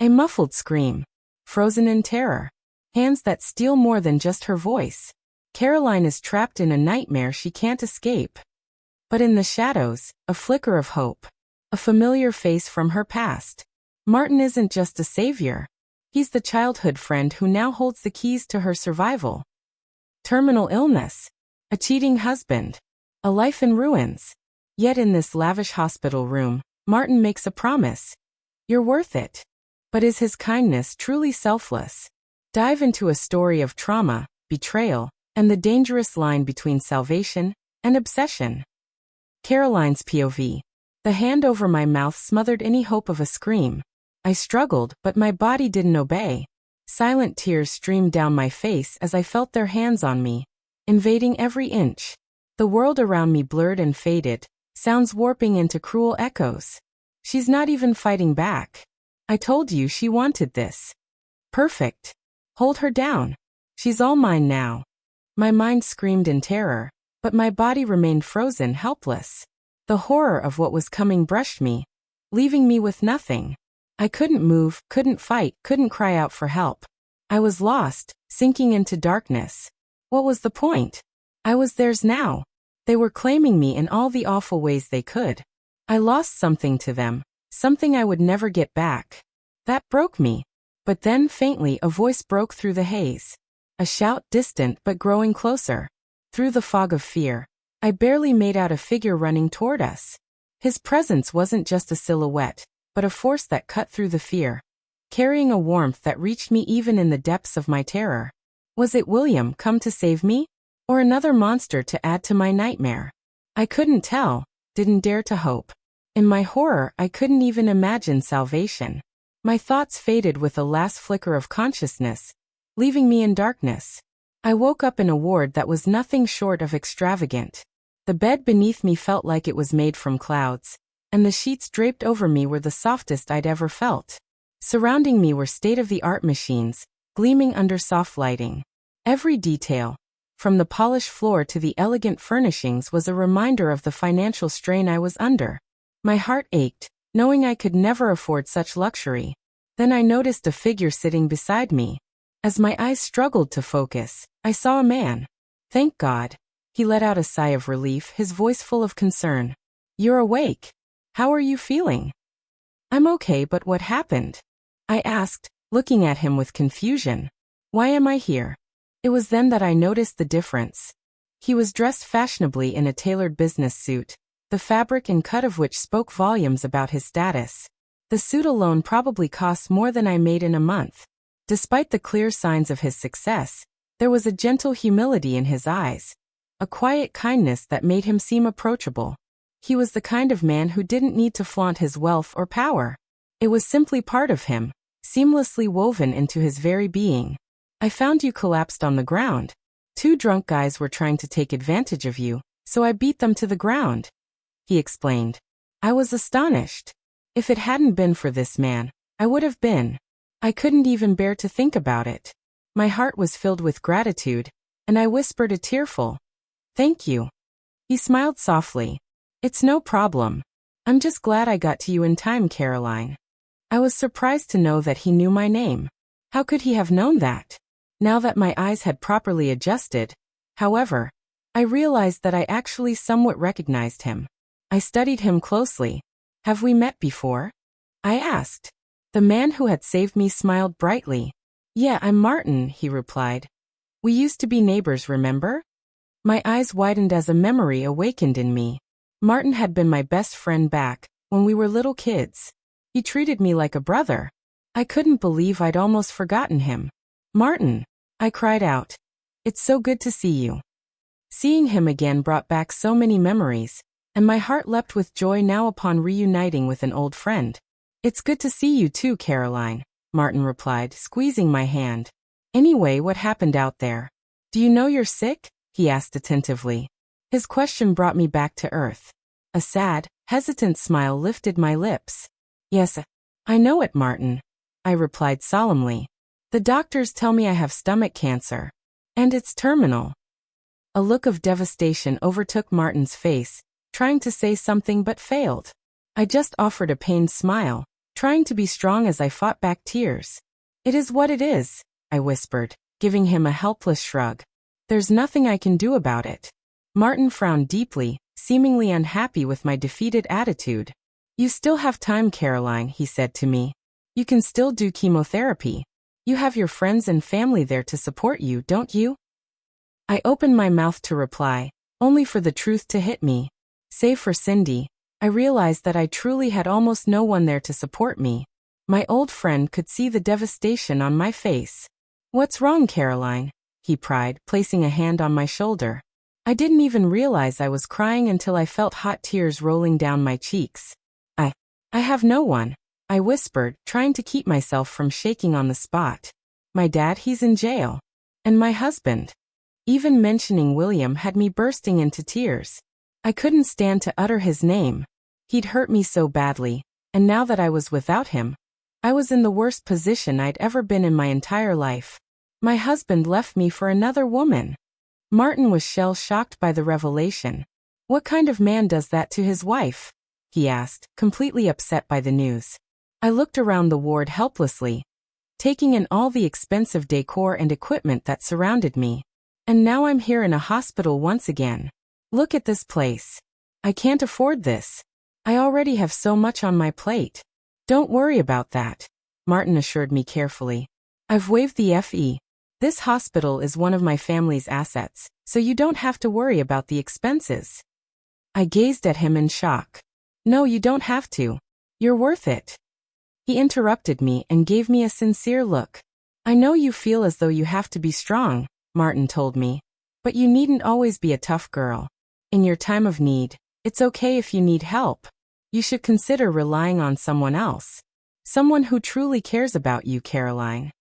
A muffled scream. Frozen in terror. Hands that steal more than just her voice. Caroline is trapped in a nightmare she can't escape. But in the shadows, a flicker of hope. A familiar face from her past. Martin isn't just a savior. He's the childhood friend who now holds the keys to her survival. Terminal illness. A cheating husband. A life in ruins. Yet in this lavish hospital room, Martin makes a promise. You're worth it. But is his kindness truly selfless? Dive into a story of trauma, betrayal, and the dangerous line between salvation and obsession. Caroline's POV. The hand over my mouth smothered any hope of a scream. I struggled, but my body didn't obey. Silent tears streamed down my face as I felt their hands on me, invading every inch. The world around me blurred and faded, sounds warping into cruel echoes. She's not even fighting back. I told you she wanted this. Perfect. Hold her down. She's all mine now. My mind screamed in terror, but my body remained frozen, helpless. The horror of what was coming brushed me, leaving me with nothing. I couldn't move, couldn't fight, couldn't cry out for help. I was lost, sinking into darkness. What was the point? I was theirs now. They were claiming me in all the awful ways they could. I lost something to them, something I would never get back. That broke me. But then faintly a voice broke through the haze. A shout, distant but growing closer. Through the fog of fear, I barely made out a figure running toward us. His presence wasn't just a silhouette, but a force that cut through the fear, carrying a warmth that reached me even in the depths of my terror. Was it William come to save me? Or another monster to add to my nightmare? I couldn't tell, didn't dare to hope. In my horror, I couldn't even imagine salvation. My thoughts faded with a last flicker of consciousness, leaving me in darkness. I woke up in a ward that was nothing short of extravagant. The bed beneath me felt like it was made from clouds, and the sheets draped over me were the softest I'd ever felt. Surrounding me were state-of-the-art machines, gleaming under soft lighting. Every detail, from the polished floor to the elegant furnishings, was a reminder of the financial strain I was under. My heart ached, knowing I could never afford such luxury. Then I noticed a figure sitting beside me. As my eyes struggled to focus, I saw a man. Thank God. He let out a sigh of relief, his voice full of concern. You're awake. How are you feeling? I'm okay, but what happened? I asked, looking at him with confusion. Why am I here? It was then that I noticed the difference. He was dressed fashionably in a tailored business suit, the fabric and cut of which spoke volumes about his status. The suit alone probably cost more than I made in a month. Despite the clear signs of his success, there was a gentle humility in his eyes, a quiet kindness that made him seem approachable. He was the kind of man who didn't need to flaunt his wealth or power. It was simply part of him, seamlessly woven into his very being. I found you collapsed on the ground. 2 drunk guys were trying to take advantage of you, so I beat them to the ground. He explained. I was astonished. If it hadn't been for this man, I would have been. I couldn't even bear to think about it. My heart was filled with gratitude, and I whispered a tearful, "Thank you." He smiled softly. It's no problem. I'm just glad I got to you in time, Caroline. I was surprised to know that he knew my name. How could he have known that? Now that my eyes had properly adjusted, however, I realized that I actually somewhat recognized him. I studied him closely. Have we met before? I asked. The man who had saved me smiled brightly. Yeah, I'm Martin, he replied. We used to be neighbors, remember? My eyes widened as a memory awakened in me. Martin had been my best friend back when we were little kids. He treated me like a brother. I couldn't believe I'd almost forgotten him. Martin, I cried out. It's so good to see you. Seeing him again brought back so many memories, and my heart leapt with joy now upon reuniting with an old friend. It's good to see you too, Caroline, Martin replied, squeezing my hand. Anyway, what happened out there? Do you know you're sick? He asked attentively. His question brought me back to earth. A sad, hesitant smile lifted my lips. Yes, I know it, Martin, I replied solemnly. The doctors tell me I have stomach cancer. And it's terminal. A look of devastation overtook Martin's face, trying to say something but failed. I just offered a pained smile. trying to be strong as I fought back tears. It is what it is, I whispered, giving him a helpless shrug. There's nothing I can do about it. Martin frowned deeply, seemingly unhappy with my defeated attitude. You still have time, Caroline, he said to me. You can still do chemotherapy. You have your friends and family there to support you, don't you? I opened my mouth to reply, only for the truth to hit me. Save for Cindy, I realized that I truly had almost no one there to support me. My old friend could see the devastation on my face. What's wrong, Caroline? He pried, placing a hand on my shoulder. I didn't even realize I was crying until I felt hot tears rolling down my cheeks. I have no one, I whispered, trying to keep myself from shaking on the spot. My dad, he's in jail. And my husband. Even mentioning William had me bursting into tears. I couldn't stand to utter his name. He'd hurt me so badly, and now that I was without him, I was in the worst position I'd ever been in my entire life. My husband left me for another woman. Martin was shell-shocked by the revelation. What kind of man does that to his wife? He asked, completely upset by the news. I looked around the ward helplessly, taking in all the expensive decor and equipment that surrounded me. And now I'm here in a hospital once again. Look at this place. I can't afford this. I already have so much on my plate. Don't worry about that, Martin assured me carefully. I've waived the fee. This hospital is one of my family's assets, so you don't have to worry about the expenses. I gazed at him in shock. No, you don't have to. You're worth it. He interrupted me and gave me a sincere look. I know you feel as though you have to be strong, Martin told me, but you needn't always be a tough girl. In your time of need, it's okay if you need help. You should consider relying on someone else. Someone who truly cares about you, Caroline.